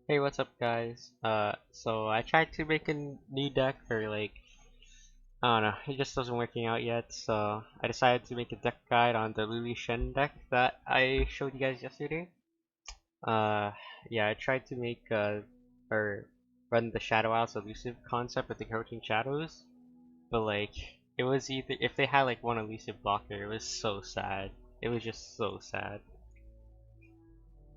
Hey, what's up, guys? So I tried to make a new deck, or like, I don't know, it just wasn't working out yet. So I decided to make a deck guide on the Lulu Shen deck that I showed you guys yesterday. Uh, yeah, I tried to make or run the Shadow Isles elusive concept with the Encroaching Shadows, but like, it was either if they had like one elusive blocker, it was so sad. It was just so sad.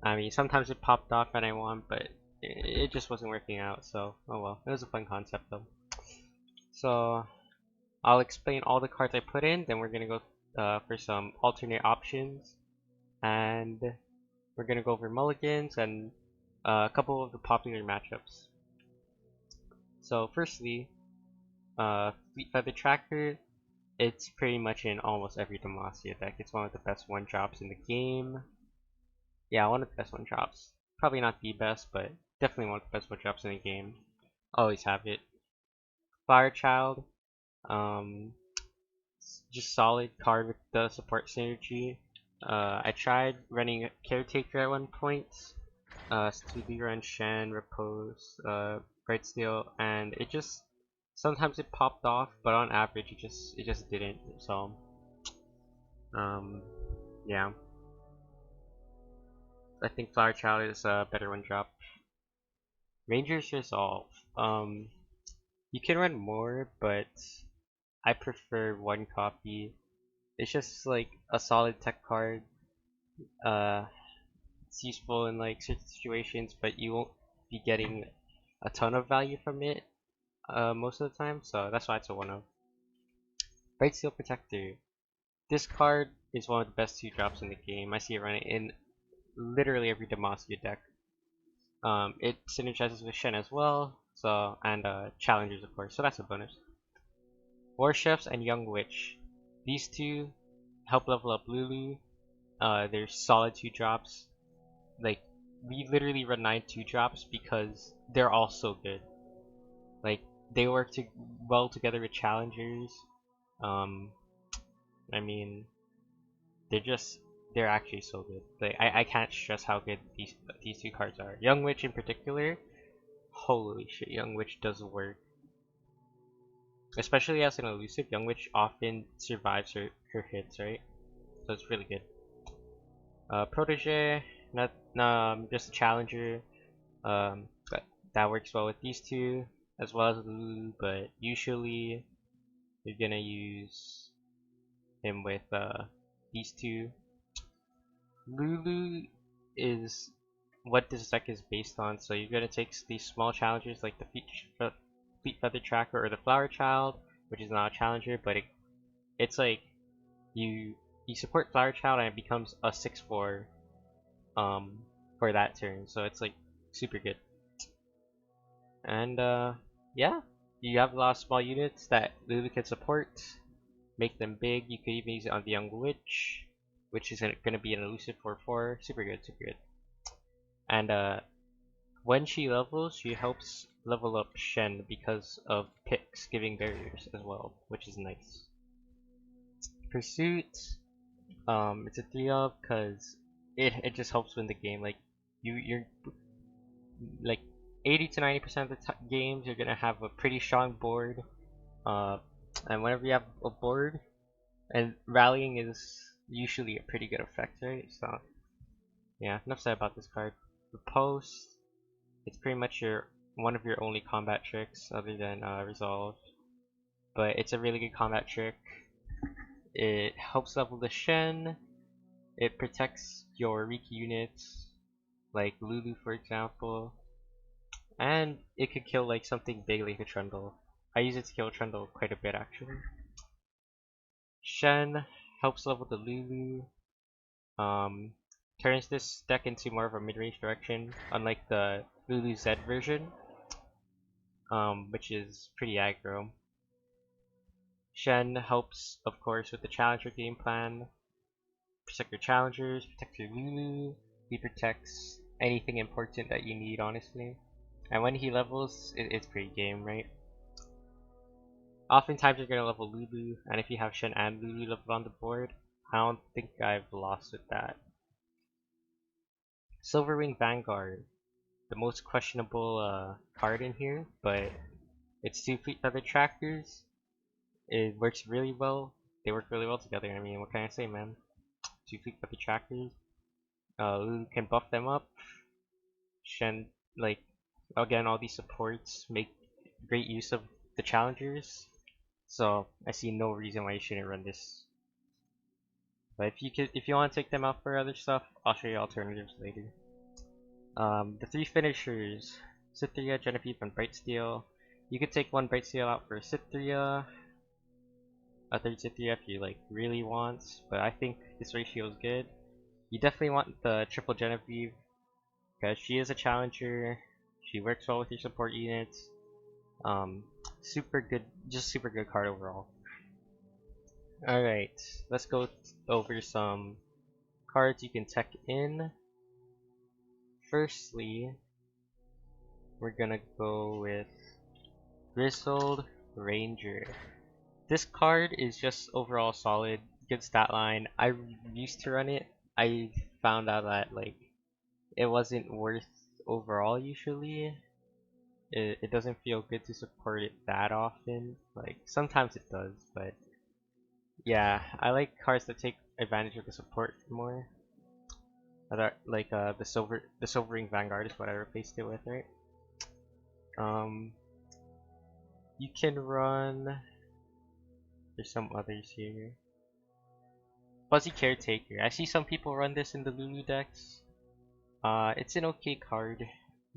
I mean, sometimes it popped off and I won, but it just wasn't working out. So, oh well. It was a fun concept though. So, I'll explain all the cards I put in. Then we're gonna go for some alternate options, and we're gonna go over mulligans and a couple of the popular matchups. So, firstly, Fleet Feather Tracker. It's pretty much in almost every Demacia deck. It's one of the best one drops in the game. Yeah, one of the best one drops. Probably not the best, but definitely one of the best one drops in the game. Always have it. Fire Child, um, just solid card with the support synergy. I tried running Caretaker at one point, Studio Run, Shen, Repose, Bright Steel, and it just sometimes it popped off, but on average it just didn't. So, um, yeah, I think Flower Child is a better one drop. Ranger's Resolve. You can run more, but I prefer one copy. It's just like a solid tech card. Uh, it's useful in like certain situations, but you won't be getting a ton of value from it most of the time. So that's why it's a one of. Bright Steel Protector. This card is one of the best two drops in the game. I see it running in literally every Demacia deck. It synergizes with Shen as well, so and challengers of course. So that's a bonus. War Chefs and Young Witch. These two help level up Lulu. They're solid 2 drops. Like, we literally run 9 2 drops because they're all so good. Like, they work well together with challengers. Um, I mean, they're actually so good. Like, I can't stress how good these two cards are. Young Witch in particular, holy shit, Young Witch does work. Especially as an elusive, Young Witch often survives her hits, right? So it's really good. Protege, not just a challenger. But that works well with these two as well as Lulu. But usually you're gonna use him with these two. Lulu is what this deck is based on. So you're gonna take these small challengers like the Fleet Feather Tracker or the Flower Child, which is not a challenger, but it's like you support Flower Child and it becomes a 6/4 for that turn. So it's like super good. And yeah, you have a lot of small units that Lulu can support. Make them big. You could even use it on the Young Witch, which is going to be an elusive 4/4. Super good, super good. And when she levels, she helps level up Shen because of picks giving barriers as well, which is nice. Pursuit, it's a 3 of because it just helps win the game. Like you're like 80 to 90% of the games, you're gonna have a pretty strong board. Uh, and whenever you have a board, and rallying is usually a pretty good effect, right? So yeah, enough said about this card. The post, it's pretty much one of your only combat tricks other than resolve, but it's a really good combat trick. It helps level the Shen. It protects your weak units, like Lulu for example. And it could kill like something big like a Trundle. I use it to kill Trundle quite a bit actually. Shen helps level the Lulu. Um, turns this deck into more of a mid-range direction, unlike the Lulu Z version, which is pretty aggro. Shen helps, of course, with the Challenger game plan. Protect your challengers, protect your Lulu. He protects anything important that you need, honestly. And when he levels, it's pretty game, right? Oftentimes you're gonna level Lulu, and if you have Shen and Lulu leveled on the board, I don't think I've lost with that. Silverwing Vanguard. the most questionable card in here, but it's two Fleet Feather Trackers. It works really well. They work really well together. I mean, what can I say, man? Two Fleet Feather Trackers. Lulu can buff them up. Shen, like, again, all these supports make great use of the challengers. So I see no reason why you shouldn't run this. But if you want to take them out for other stuff, I'll show you alternatives later. The three finishers: Cytherea, Genevieve, and Brightsteel. You could take one Brightsteel out for Cytherea, a third Cytherea if you like really want, but I think this ratio is good. You definitely want the triple Genevieve because she is a challenger. She works well with your support units. Super good, just super good card overall. Alright, let's go over some cards you can tech in. Firstly, we're gonna go with Grizzled Ranger. This card is just overall solid, good stat line. I used to run it. I found out that like it wasn't worth overall usually. It doesn't feel good to support it that often. Like sometimes it does, but yeah, I like cards that take advantage of the support more. Like the Silvering Vanguard is what I replaced it with, right? You can run. There's some others here. Fuzzy Caretaker. I see some people run this in the Lulu decks. It's an okay card.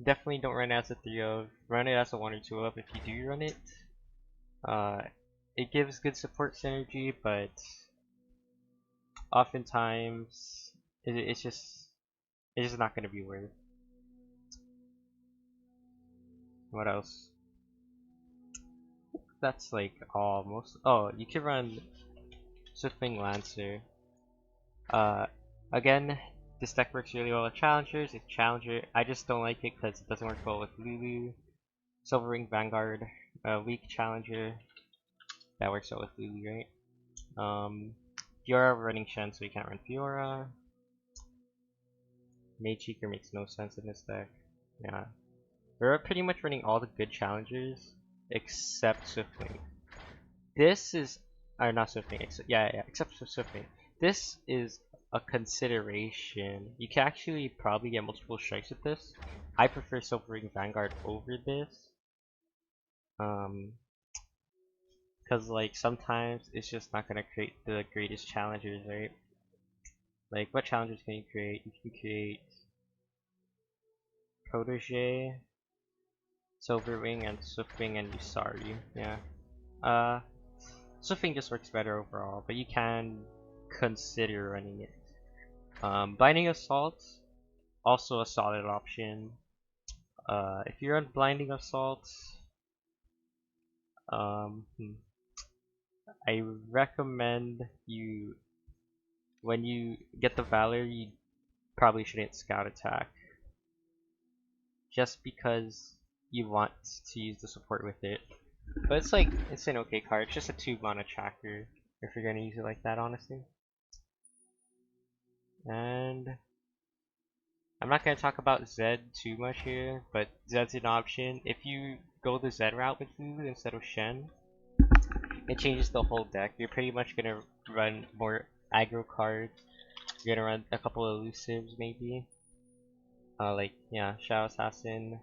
Definitely don't run it as a 3 of. Run it as a 1 or 2 of if you do run it. It gives good support synergy, but oftentimes it's just not gonna be worth. What else? That's like almost. Oh, you can run Swiftwing Lancer. Again, this deck works really well with challengers. It's challenger. I just don't like it because it doesn't work well with Lulu. Silvering Vanguard, weak challenger. That works well with Lulu, right? Fiora running Shen, so you can't run Fiora. Mage Seeker makes no sense in this deck. Yeah. We're pretty much running all the good challengers except Swiftwing. This is, or not Swiftwing, except for Swiftwing. This is a consideration. You can actually probably get multiple strikes with this. I prefer Silvering Vanguard over this. Because like sometimes it's just not gonna create the greatest challengers, right? Like what challengers can you create? You can create Protege, Silverwing, and Swiftwing, and Usari. Yeah. Swiftwing just works better overall, but you can consider running it. Blinding Assault, also a solid option. If you're on Blinding Assault, I recommend you, when you get the Valor, you probably shouldn't Scout Attack. Just because you want to use the support with it. But it's like, it's an okay card. It's just a 2-mana tracker if you're gonna use it like that, honestly. And I'm not gonna talk about Zed too much here, but Zed's an option. If you go the Zed route with Lulu instead of Shen, it changes the whole deck. You're pretty much gonna run more aggro cards. You're gonna run a couple of elusives maybe. Like yeah, Shadow Assassin,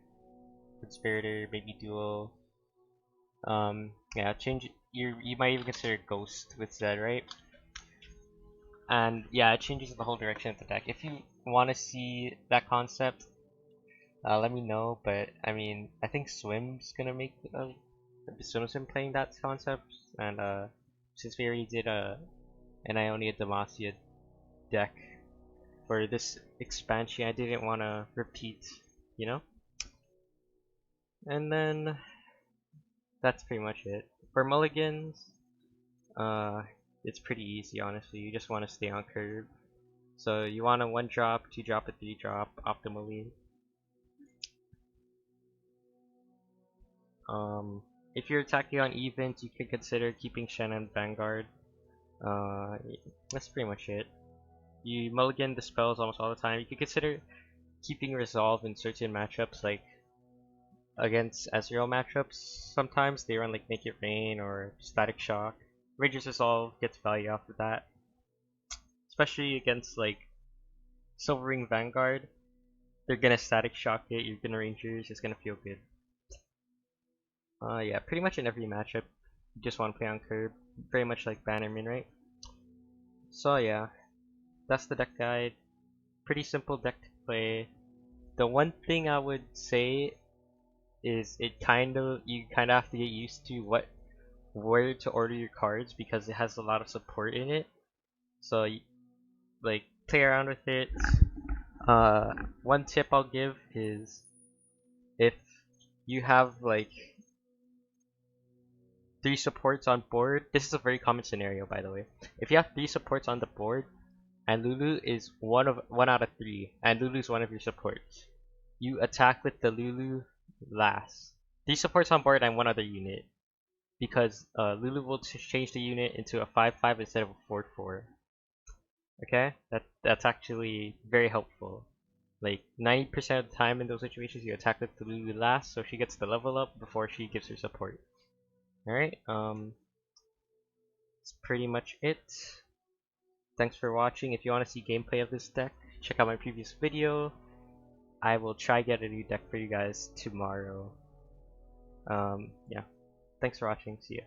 Conspirator, maybe Duo. Yeah, change. You might even consider Ghost with Zed, right? And yeah, it changes the whole direction of the deck. If you want to see that concept, let me know. But I mean, I think Swim's gonna make Swim's been playing that concept, and since we already did an Ionia Demacia deck for this expansion, I didn't want to repeat, you know. And then that's pretty much it for mulligans. It's pretty easy, honestly. You just want to stay on curve. So you want a 1-drop, 2-drop, a 3-drop optimally. If you're attacking on events, you can consider keeping Shen and Vanguard. That's pretty much it. You mulligan the spells almost all the time. You can consider keeping resolve in certain matchups, like against Ezreal matchups. Sometimes they run like Make It Rain or Static Shock. Ranger's Resolve gets value off of that, especially against like Silver Ring Vanguard. They're gonna Static Shock it, you're gonna Rangers, it's gonna feel good. Yeah, pretty much in every matchup, you just want to play on curb. Very much like Bannerman, right? So yeah, that's the deck guide. Pretty simple deck to play. The one thing I would say is you kind of have to get used to where to order your cards because it has a lot of support in it. So like play around with it. One tip I'll give is if you have like 3 supports on board. This is a very common scenario, by the way. If you have 3 supports on the board and Lulu is one out of 3, and Lulu is one of your supports, you attack with the Lulu last. 3 supports on board and one other unit, because Lulu will change the unit into a 5/5 instead of a 4/4. Okay, that's actually very helpful. Like 90% of the time in those situations, you attack with the Lulu last, so she gets the level up before she gives her support. All right, that's pretty much it. Thanks for watching. If you want to see gameplay of this deck, check out my previous video. I will try get a new deck for you guys tomorrow. Yeah. Thanks for watching. See ya.